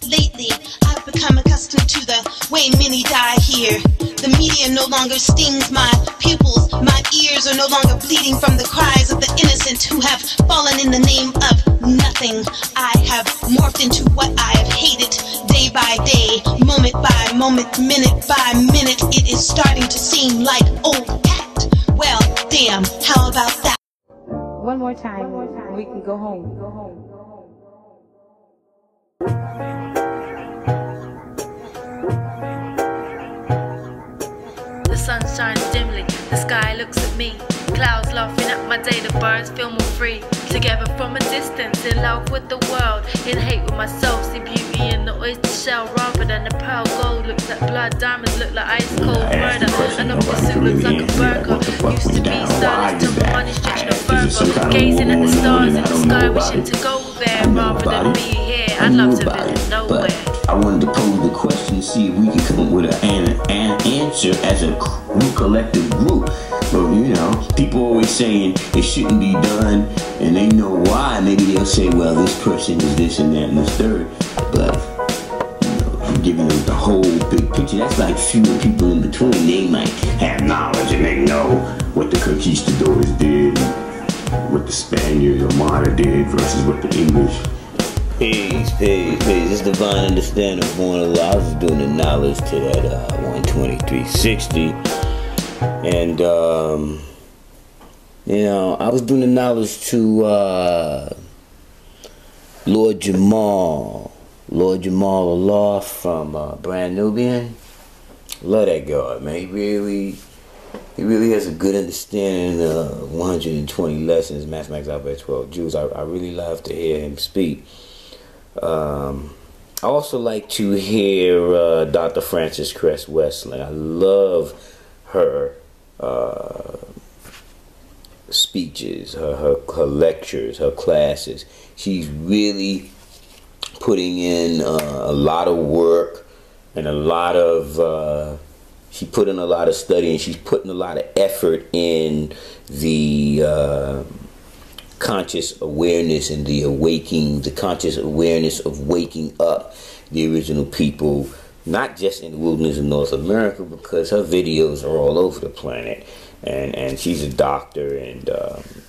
Lately, I've become accustomed to the way many die here. The media no longer stings my pupils. My ears are no longer bleeding from the cries of the innocent who have fallen in the name of nothing. I have morphed into what I have hated day by day, moment by moment, minute by minute. It is starting to seem like old hat. Well, damn, how about that? One more time, we can go home. The sun shines dimly, the sky looks at me. Clouds laughing at my day, the birds feel more free. Together from a distance, in love with the world, in hate with myself, see beauty in the oyster shell rather than the pearl gold. Looks like blood, diamonds look like ice cold murder, and the pursuit looks like a burger. Used to be stylish till my money stretched no further. Gazing at the stars in the sky, wishing to go there rather than be here. I'd love to visit nowhere. I wanted to pose the question, see if we could come up with an answer as a collective group. But you know, people always saying it shouldn't be done, and they know why. Maybe they'll say, well, this person is this and that and this third. But you know, I'm giving them the whole big picture. That's like few people in between. They might have knowledge and they know what the conquistadors did, what the Spaniards or Armada did versus what the English. Peace. It's divine understanding of one of the. I was doing the knowledge to that 12360, and you know, I was doing the knowledge to Lord Jamal Allah from Brand Nubian. Love that God, man. He really has a good understanding of 120 lessons, Mathematics Alphabet 12 Jews. I really love to hear him speak. I also like to hear Dr. Frances Cress Wessling. I love her speeches, her lectures, her classes. She's really putting in a lot of work and a lot of she put in a lot of study, and she's putting a lot of effort in the conscious awareness and the awakening, the conscious awareness of waking up the original people, not just in the wilderness of North America, because her videos are all over the planet. And she's a doctor, and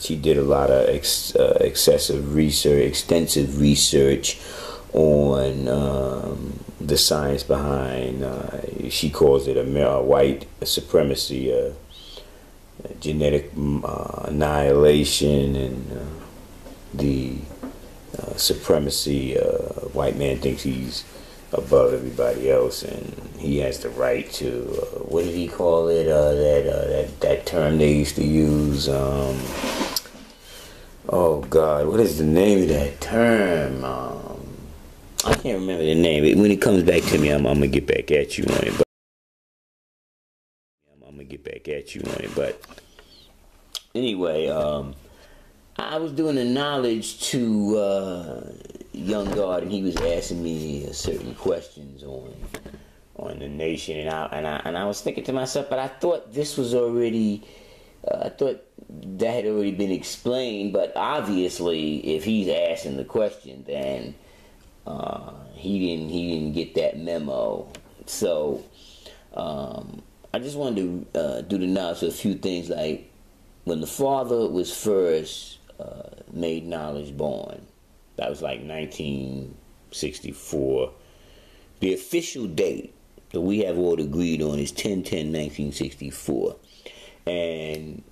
she did a lot of extensive research on the science behind, she calls it a white supremacy, genetic annihilation, and the supremacy. White man thinks he's above everybody else, and he has the right to. What did he call it? That term they used to use. Oh God, what is the name of that term? I can't remember the name. When it comes back to me, I'm gonna get back at you on it. But anyway, I was doing the knowledge to Young God, and he was asking me certain questions on the nation, and I was thinking to myself, but I thought this was already, I thought that had already been explained. But obviously, if he's asking the question, then he didn't get that memo. So I just wanted to do the knowledge of a few things, like when the Father was first made knowledge born. That was like 1964. The official date that we have all agreed on is 10/10/1964, and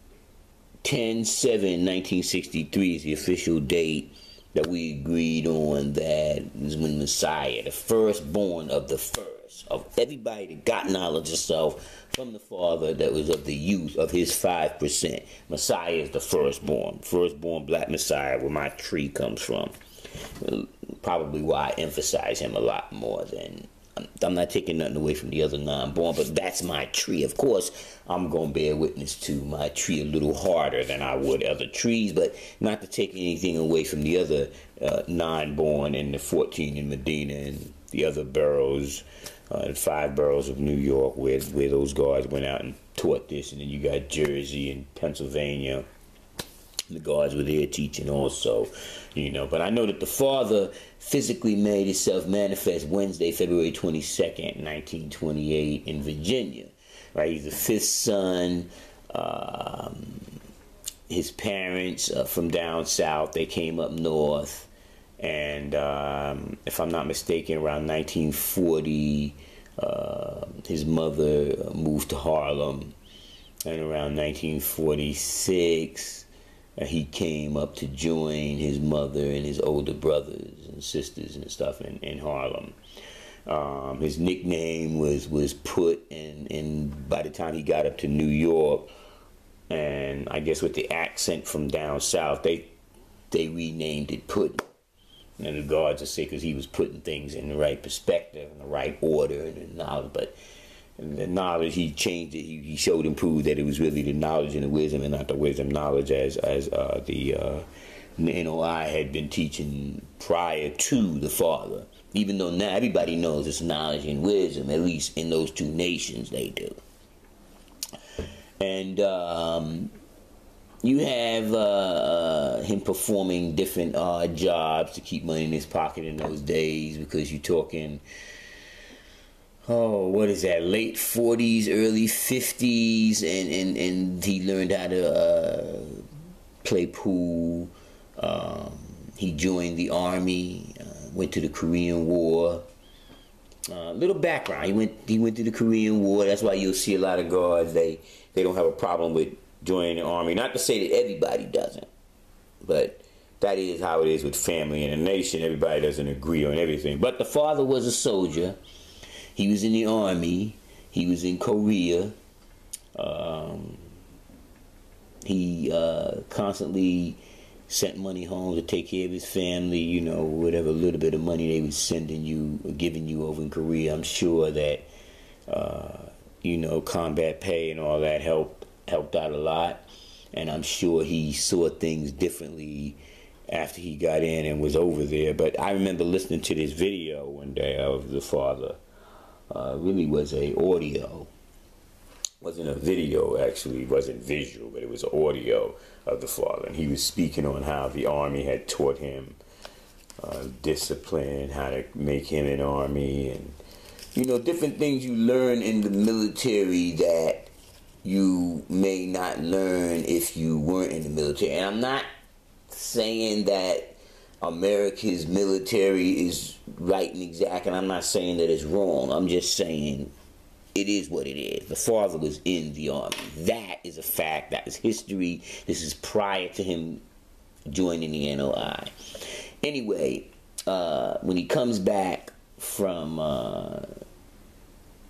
10/7/1963 is the official date that we agreed on. That is when Messiah, the firstborn of the first of everybody that got knowledge of self from the Father, that was of the youth of his 5%. Messiah is the firstborn black Messiah, where my tree comes from. Probably why I emphasize him a lot more than. I'm not taking nothing away from the other non-born, but that's my tree. Of course, I'm going to bear witness to my tree a little harder than I would other trees, but not to take anything away from the other non-born, and the 14 in Medina, and the other boroughs, the 5 boroughs of New York, where those guards went out and taught this. And then you got Jersey and Pennsylvania, The guards were there teaching also, you know. But I know that the father physically made himself manifest Wednesday, February 22nd, 1928 in Virginia. Right, he's the fifth son. His parents from down south, they came up north. And if I'm not mistaken, around 1940, his mother moved to Harlem. And around 1946, he came up to join his mother and his older brothers and sisters and stuff in Harlem. His nickname was Put, and by the time he got up to New York, and I guess with the accent from down south, they renamed it Puddin'. And the guards would say because he was putting things in the right perspective, in the right order, and the knowledge. But the knowledge, he changed it. He showed and proved that it was really the knowledge and the wisdom, and not the wisdom knowledge as the NOI had been teaching prior to the father. Even though now everybody knows it's knowledge and wisdom, at least in those two nations they do. And you have him performing different odd jobs to keep money in his pocket in those days, because you're talking, what is that, late 40s, early 50s, and he learned how to play pool. He joined the army, went to the Korean War. Little background, he went to the Korean War. That's why you'll see a lot of guards, they don't have a problem with joining the army. Not to say that everybody doesn't, but that is how it is with family and a nation. Everybody doesn't agree on everything. But the father was a soldier. He was in the army. He was in Korea. He constantly sent money home to take care of his family, you know, whatever little bit of money they were sending you, giving you over in Korea. I'm sure that, you know, combat pay and all that helped out a lot. And I'm sure he saw things differently after he got in and was over there. But I remember listening to this video one day of the father. Really was a audio. Wasn't a video, actually. It wasn't visual, but it was audio of the father. And he was speaking on how the army had taught him discipline, how to make him an army, and, you know, different things you learn in the military that you may not learn if you weren't in the military. And I'm not saying that America's military is right and exact, and I'm not saying that it's wrong. I'm just saying it is what it is. The father was in the army. That is a fact. That is history. This is prior to him joining the NOI. Anyway, when he comes back from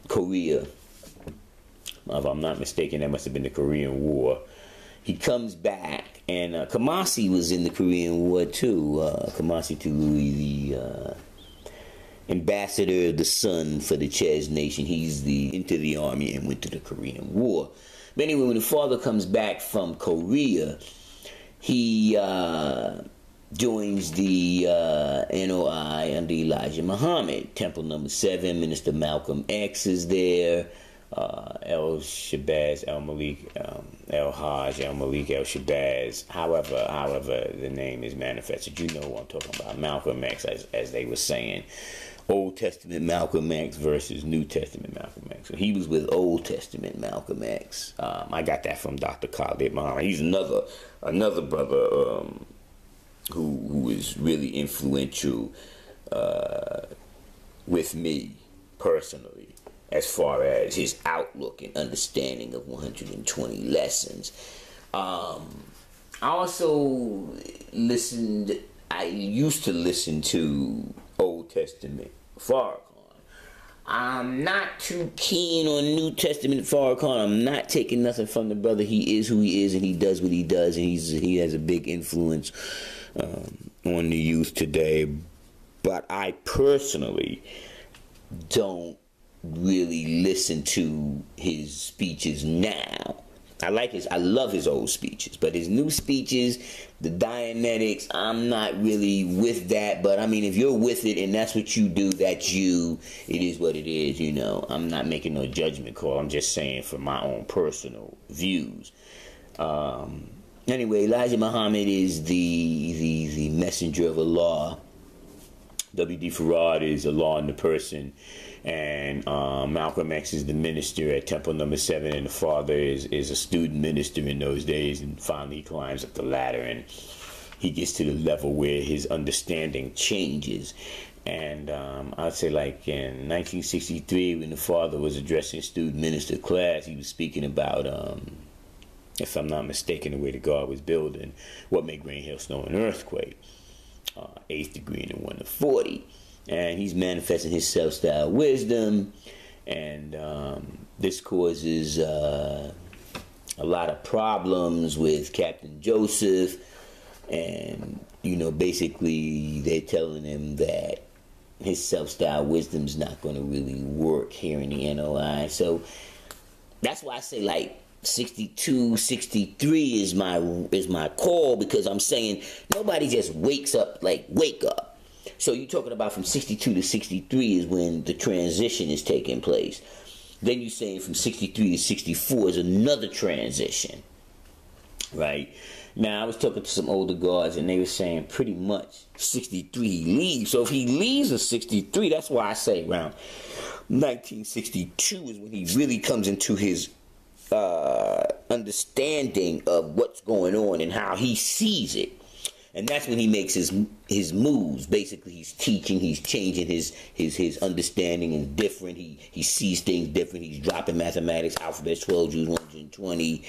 Korea, if I'm not mistaken, that must have been the Korean War. He comes back, and Kamasi was in the Korean War too. Kamasi Tului, the ambassador of the sun for the Ches Nation. He's into the army and went to the Korean War. But anyway, when the father comes back from Korea, he joins the NOI under Elijah Muhammad. Temple number 7, Minister Malcolm X is there. El Shabazz, El Malik, El Hajj, El Malik, El Shabazz. However the name is manifested. You know what I'm talking about. Malcolm X, as they were saying. Old Testament Malcolm X versus New Testament Malcolm X. So he was with Old Testament Malcolm X. I got that from Dr. Khalid Muhammad. He's another brother who is really influential with me personally, as far as his outlook and understanding of 120 lessons. I also I used to listen to Old Testament Farrakhan. I'm not too keen on New Testament Farrakhan. I'm not taking nothing from the brother. He is who he is, and he does what he does, and he has a big influence on the youth today. But I personally don't really listen to his speeches now. I love his old speeches, but his new speeches, the Dianetics, I'm not really with that. But I mean, if you're with it and that's what you do, that's you. It is what it is, you know. I'm not making no judgment call. I'm just saying for my own personal views. Anyway, Elijah Muhammad is the messenger of Allah. W.D. Farad is Allah in the person, and Malcolm X is the minister at Temple Number 7, and the father is a student minister in those days, and finally he climbs up the ladder and he gets to the level where his understanding changes. And I'd say like in 1963, when the father was addressing student minister class, he was speaking about, if I'm not mistaken, the way the God was building, what made Green Hill Snow an earthquake. 8th degree and 1 to 40, and he's manifesting his self-styled wisdom, and this causes a lot of problems with Captain Joseph, and basically they're telling him that his self-styled wisdom's not going to really work here in the NOI. So that's why I say like 62, 63 is my call, because I'm saying nobody just wakes up like wake up. So you're talking about from 62 to 63 is when the transition is taking place. Then you're saying from 63 to 64 is another transition, right? Now, I was talking to some older guards, and they were saying pretty much 63 he leaves. So if he leaves at 63, that's why I say around 1962 is when he really comes into his understanding of what's going on and how he sees it. And that's when he makes his moves. Basically, he's teaching, he's changing his understanding is different. He sees things different. He's dropping mathematics, alphabet 12, Jews 120,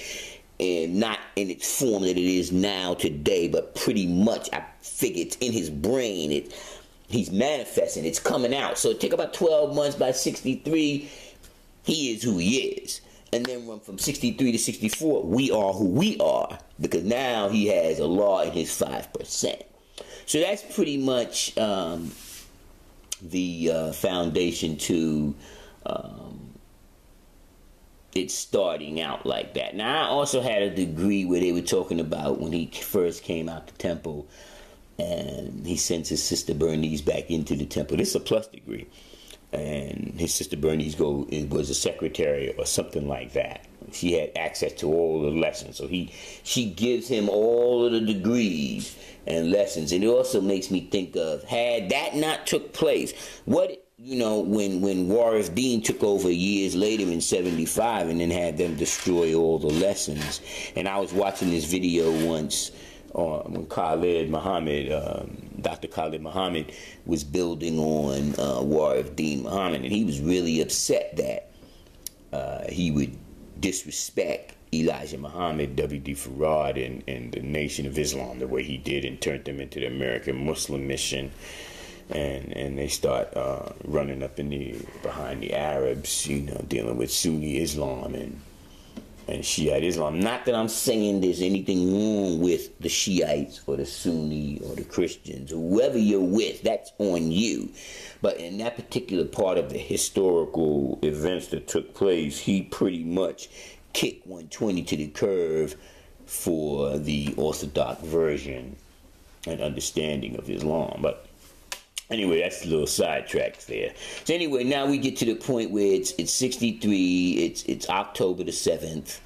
and not in its form that it is now today, but pretty much I figure it's in his brain. He's manifesting. It's coming out. So it take about 12 months. By 63, he is who he is. And then from 63 to 64, we are who we are, because now he has Allah in his 5%. So that's pretty much the foundation to it starting out like that. Now, I also had a degree where they were talking about when he first came out the temple, and he sends his sister Bernice back into the temple. This is a plus degree. And his sister Bernice was a secretary or something like that. She had access to all the lessons. So she gives him all of the degrees and lessons. And it also makes me think of, had that not took place, what, when Warif Deen took over years later in 75 and then had them destroy all the lessons. And I was watching this video once when Khalid Muhammad, Dr. Khalid Muhammad, was building on Warif Deen Muhammad, and he was really upset that he would disrespect Elijah Muhammad, W.D. Farad, and the Nation of Islam the way he did, and turned them into the American Muslim Mission, and they start running up behind the Arabs, dealing with Sunni Islam and Shiite Islam. Not that I'm saying there's anything wrong with the Shiites or the Sunni or the Christians, whoever you're with, that's on you. But in that particular part of the historical events that took place, he pretty much kicked 120 to the curve for the Orthodox version and understanding of Islam. But anyway, that's a little sidetracks there. So anyway, now we get to the point where it's 63. It's October the 7th.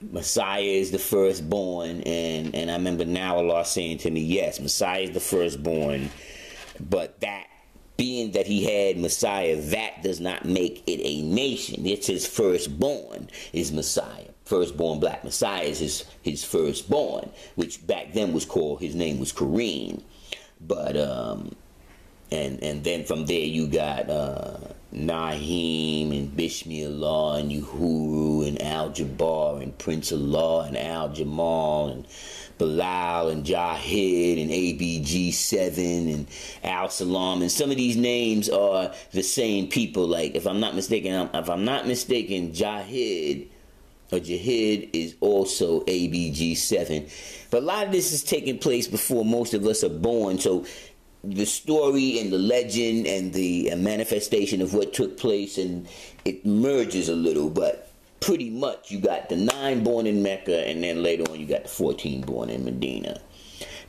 Messiah is the firstborn, and I remember now Allah saying to me, yes, Messiah is the firstborn, but that being that he had Messiah, that does not make it a nation. It's his firstborn is Messiah. Firstborn black Messiah is his firstborn, which back then was called, his name was Kareem. But and then from there you got Naheem and Bismillah and Uhuru and Al-Jabbar and Prince Allah and Al-Jamal and Bilal and Jahid and ABG7 and Al-Salam, and some of these names are the same people. Like if I'm not mistaken, Jahid or Jahid is also ABG7. But a lot of this is taking place before most of us are born, so the story and the legend and the manifestation of what took place, and it merges a little, but pretty much you got the 9 born in Mecca, and then later on you got the 14 born in Medina.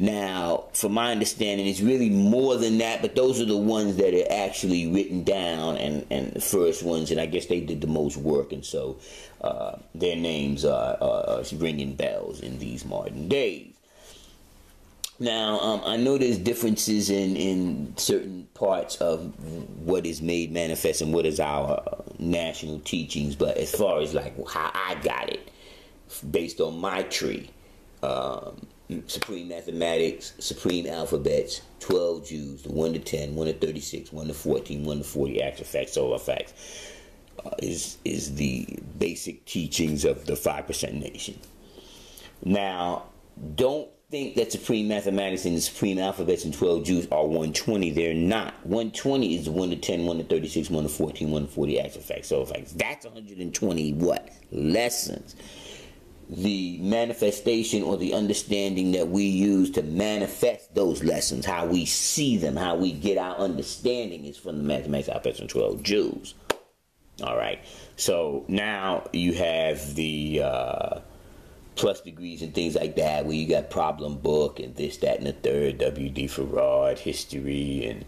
Now, from my understanding, it's really more than that, but those are the ones that are actually written down and the first ones, and I guess they did the most work, and so their names are ringing bells in these modern days. Now, I know there's differences in certain parts of what is made manifest and what is our national teachings, but as far as like how I got it, based on my tree, supreme mathematics, supreme alphabets, 12 Jews, the 1 to 10, 1 to 36, 1 to 14, 1 to 40, actual facts, solar facts, is the basic teachings of the 5% nation. Now, don't think that supreme mathematics and the supreme alphabets and 12 Jews are 120. They're not. 120 is 1 to 10, 1 to 36, 1 to 14, 1 to 40, actual facts, solar facts. That's 120 what? Lessons. The manifestation or the understanding that we use to manifest those lessons, how we see them, how we get our understanding is from the mathematics, alphabets, and 12 Jews. All right. So now you have the plus degrees and things like that, where you got problem book and this, that, and the third, W.D. Farad, history, and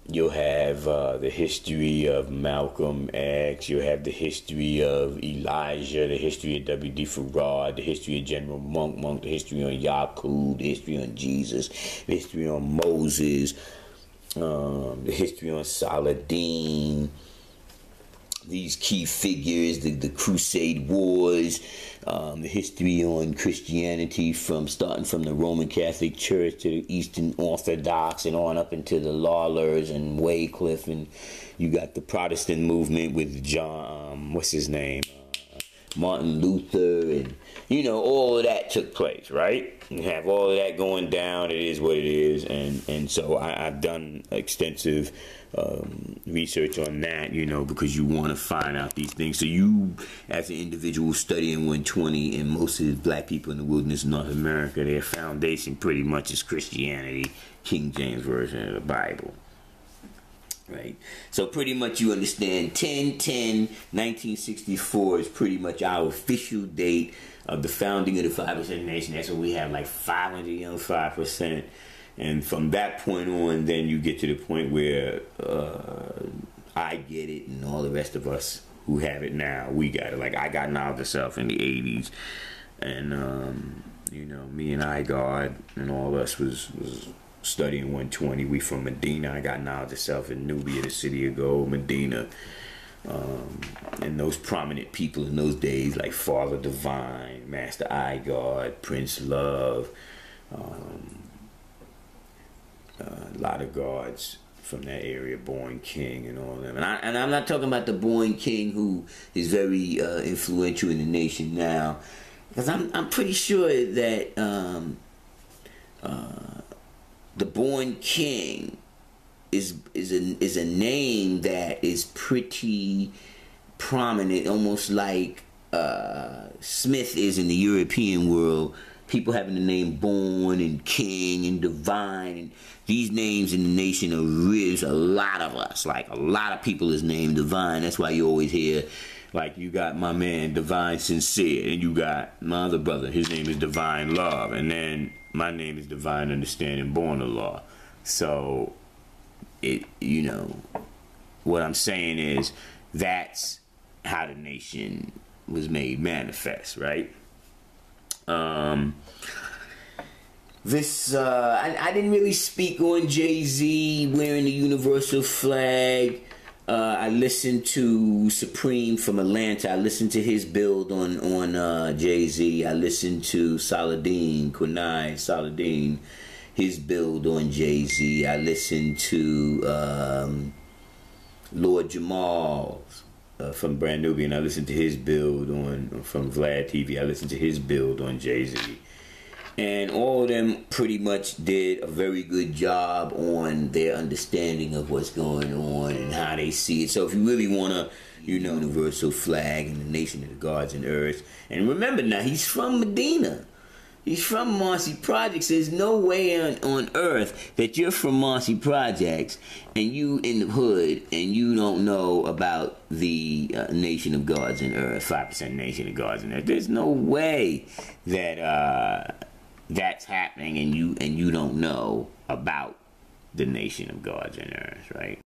you'll have the history of Malcolm X, you'll have the history of Elijah, the history of W.D. Farad, the history of General Monk, the history on Yaqub, the history on Jesus, the history on Moses, the history on Saladin, these key figures, the Crusade Wars, the history on Christianity starting from the Roman Catholic Church to the Eastern Orthodox and on up into the Lawlers and Wycliffe, and you got the Protestant movement with John, what's his name, Martin Luther, and all of that took place, right? You have all of that going down. It is what it is, and so I've done extensive research on that, because you want to find out these things. So you, as an individual studying 120, and most of the black people in the wilderness of North America, their foundation pretty much is Christianity, King James Version of the Bible. Right, so pretty much you understand 10/10/1964 is pretty much our official date of the founding of the 5% nation. That's when we have like 500 young 5%, and from that point on, then you get to the point where I get it, and all the rest of us who have it now, we got it. Like I got knowledge of self in the 80s, and me and God and all of us was studying 120. We from Medina. I got knowledge of self in Nubia, the city of gold, Medina. And those prominent people in those days, like Father Divine, Master God, Prince Love, a lot of gods from that area, Born King and all of them. And I'm not talking about the Born King who is very influential in the nation now, because I'm pretty sure that the Born King is a name that is pretty prominent, almost like Smith is in the European world. People having the name Born and King and Divine, and these names in the nation are real. There's a lot of us, like a lot of people is named Divine. That's why you always hear, like, you got my man Divine Sincere, and you got my other brother, his name is Divine Love, and then my name is Divine Understanding, Born of Law. So, what I'm saying is that's how the nation was made manifest, right? I didn't really speak on Jay-Z wearing the universal flag. I listened to Supreme from Atlanta. I listened to his build on Jay-Z. I listened to Quinai Saladin, his build on Jay-Z. I listened to Lord Jamal from Brand Nubian. I listened to his build from Vlad TV. I listened to his build on Jay-Z. And all of them pretty much did a very good job on their understanding of what's going on and how they see it. So if you really want to, universal flag and the nation of the gods and earth. And remember now, he's from Medina. He's from Marcy Projects. There's no way on earth that you're from Marcy Projects and you in the hood and you don't know about the nation of gods and earth, 5% nation of gods and earth. There's no way that that's happening and you don't know about the nation of gods and earth, right?